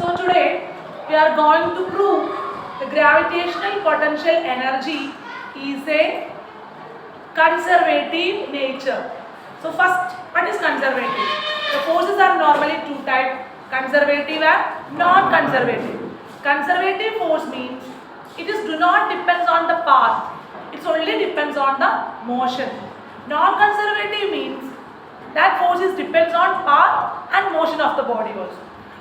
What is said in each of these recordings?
So today we are going to prove the gravitational potential energy is a conservative nature. So first, what is conservative? The forces are normally two types, conservative and non-conservative. Conservative force means it is do not depends on the path, it only depends on the motion. Non-conservative means that force is depends on path and motion of the body also.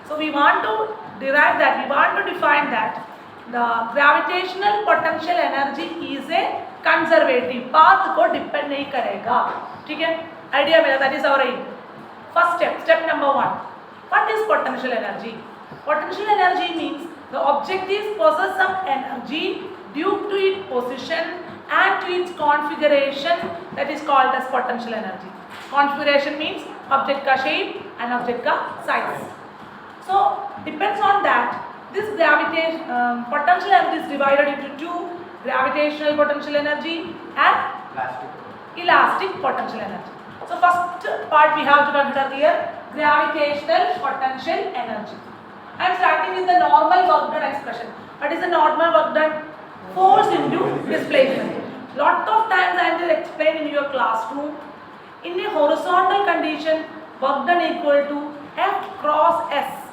So we want to derive that, we want to define that the gravitational potential energy is a conservative, path को depend नहीं करेगा, ठीक है? Idea मेरा, that is our aim. First step, step number 1. What is potential energy? Potential energy means the object is possess some energy due to its position and to its configuration, that is called as potential energy. Configuration means object का shape and object का size. So depends on that. This potential energy is divided into two: gravitational potential energy and elastic potential energy. So first part we have to consider here, gravitational potential energy. I am starting with the normal work done expression. What is the normal work done? Force into displacement. Lot of times I will explain in your classroom. In a horizontal condition, work done equal to F cross S.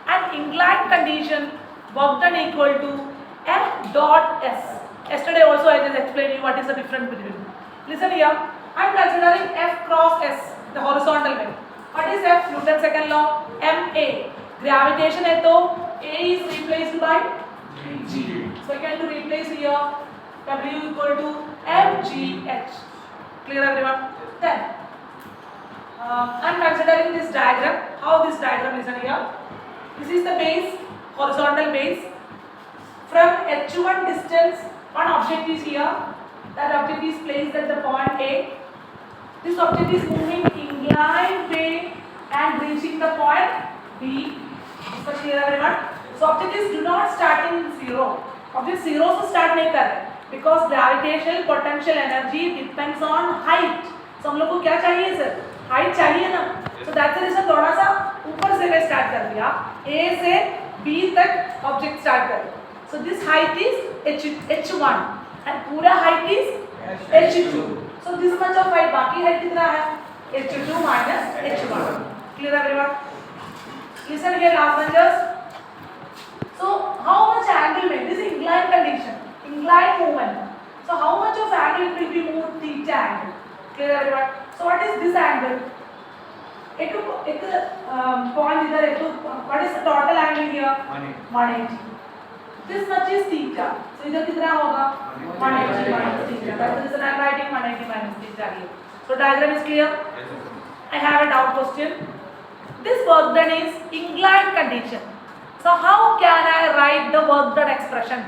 And inclined condition, work done equal to F dot S. Yesterday also I just explained you what is the difference between. Listen here, I am considering F cross S, the horizontal way. What is F? Newton's second law, ma. Gravitation है तो A is replaced by G. So I can replace here W equal to mgh. Clear everyone? Then I am considering this diagram. How this diagram is here? This is the base, horizontal base. From h1 distance, one object is here. That object is placed at the point A. This object is moving inclined way and reaching the point B. Is that clear everyone? So object is do not start in zero. Object zero से start नहीं कर रहे, because gravitational potential energy depends on height. So हम लोग को क्या चाहिए sir? Height चाहिए ना. So that's the reason थोड़ा सा ऊपर से मैं स्टार्ट कर दिया. A से B तक ऑब्जेक्ट स्टार्ट कर. So this height is h1 and पूरा height is h2. So this much of height, बाकी height कितना है? h2 minus h1. Clear everyone? Listen here, last one just. So how much angle may this inclined condition, inclined movement. So how much of angle it will be moved? Theta angle. Clear everyone? So what is this angle? एक point इधर है तो what is the total angle here? 180. This much is theta. So इधर कितना होगा? 180 minus theta. That's the reason I am writing 180 minus theta here. So diagram is clear? I have a doubt question. This work done is inclined condition. So how can I write the work done expression?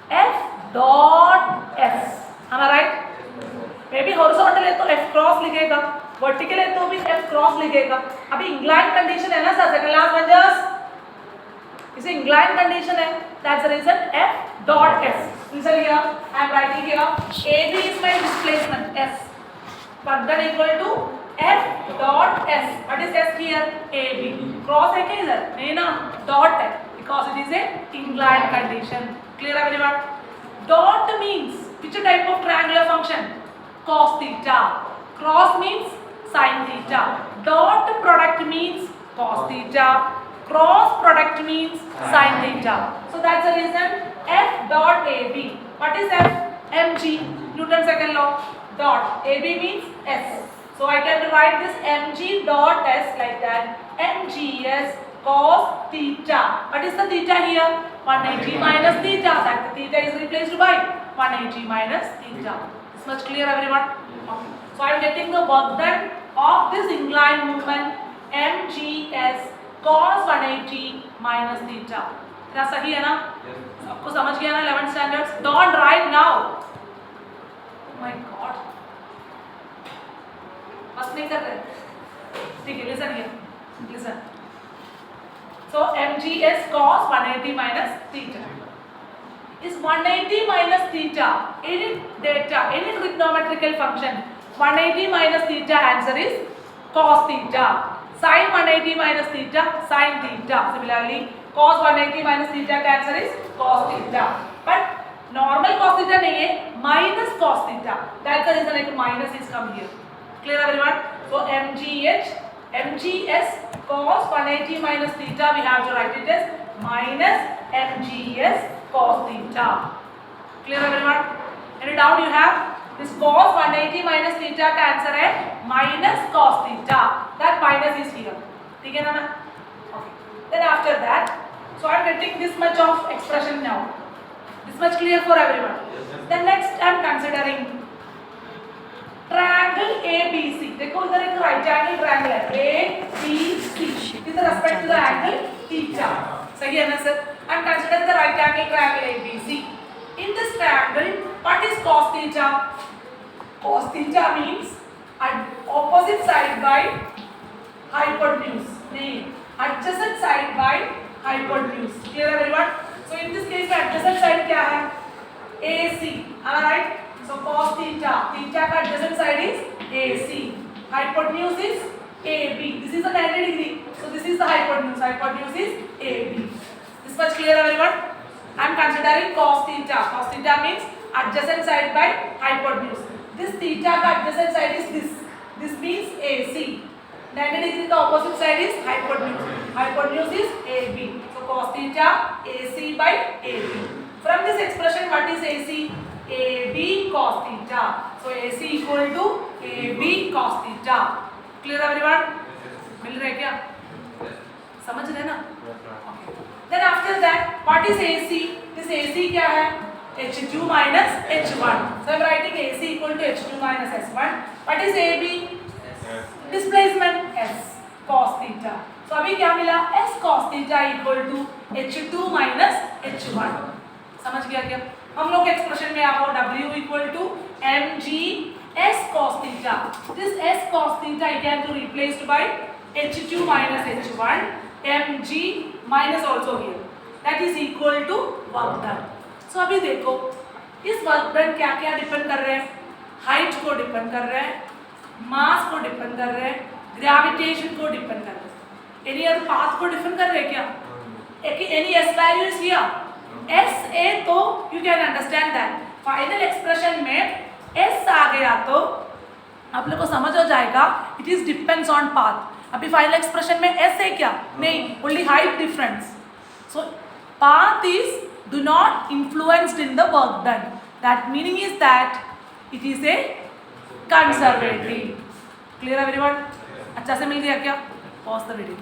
F dot S. Am I right? Maybe horizontal है तो F cross लिखेगा, vertical है तो भी F cross लिखेगा. अभी inclined condition है ना sir, second last one just. इसे inclined condition है, that's the reason F dot S. Listen here, I am writing here. AB is my displacement S. Work done equal to F dot S. What is S here? AB. Cross है क्या इधर? नहीं ना, dot है, because it is a inclined condition. Clear everyone? Dot means which type of triangular function? Cos theta. Cross means sin theta. Dot product means cos theta. Cross product means sin theta. So that's the reason F dot AB. What is F? mg. Newton's second law. Dot. AB means S. So I can write this mg dot S like that. mgs cos theta. What is the theta here? 180 minus theta. That the theta is replaced by 180 minus theta. Is much clear everyone? So I am getting the work done of this inclined movement mgs cos 180 minus theta. क्या सही है ना? आपको समझ गया ना 11th standards? Don't write now. Oh my God. बस नहीं कर रहे. ठीक है, listen here. Listen. So mgs cos 180 minus theta. Is 180 minus theta any data, any trigonometrical function? 180 minus theta answer is cos theta. Sin 180 minus theta, sin theta. Similarly, cos 180 minus theta का answer is cos theta. But normal cos theta नहीं है, minus cos theta. That's the reason like minus is come here. Clear everyone? So MGS cos 180 minus theta we have to write it as minus MGS cos theta. Clear everyone? Any doubt you have? This cos 180 minus theta का answer है minus cos theta. That minus is here. ठीक है ना ma'am? Okay. Then after that, so I am getting this much of expression now. This much clear for everyone. Then next I am considering triangle ABC. देखो इधर एक right angle triangle है ABC. With respect to the angle theta. सही है ना sir? I am considering the right angle triangle ABC. In this triangle, what is cos theta? Cos theta means opposite side by hypotenuse. नहीं, adjacent side by hypotenuse. Clear everyone? So in this case, adjacent side क्या है? AC. Am I right? So cos theta. Theta का adjacent side is AC. Hypotenuse is AB. This is a 90 degree. So this is the hypotenuse. Hypotenuse is AB. This much clear everyone? I am considering cos theta. Cos theta means adjacent side by hypotenuse. This theta का adjacent side is this. This means AC. 90 degree का opposite side is hypotenuse. Hypotenuse is AB. So cos theta AC by AB. From this expression, what is AC? AB cos theta. So AC equal to AB cos theta. Clear everyone? मिल रहा है क्या? समझ रहे ना? Then after that, what is AC? This AC क्या है? H2 minus H1. So I am writing AC equal to H2 minus S1. What is AB? Displacement S cos theta. So अभी क्या मिला? S cos theta equal to H2 minus H1. समझ गया क्या? हम लोग एक्सप्रेशन में आपको W equal to mg S cos theta. This S cos theta can be replaced by H2 minus H1. mg minus also here. That is equal to work done. So अभी देखो इस वर्क डन क्या क्या depend कर रहे हैं? Height को depend कर रहे हैं, मास को डिपेंड कर रहे हैं, ग्रेविटेशन को डिपेंड कर रहे हैं. एनी अदर पाथ को डिपेंड कर रहे हैं क्या? Any S value is here S A, तो you can understand that final expression में एस आ गया तो आप लोग को समझ हो जाएगा it is depends on path. अभी फाइनल एक्सप्रेशन में एस है क्या? नहीं, only height difference. So path is do not influenced in the work done. That meaning is that it is a conservative. Clear everyone? अच्छा से मिल गया क्या? Pause the video.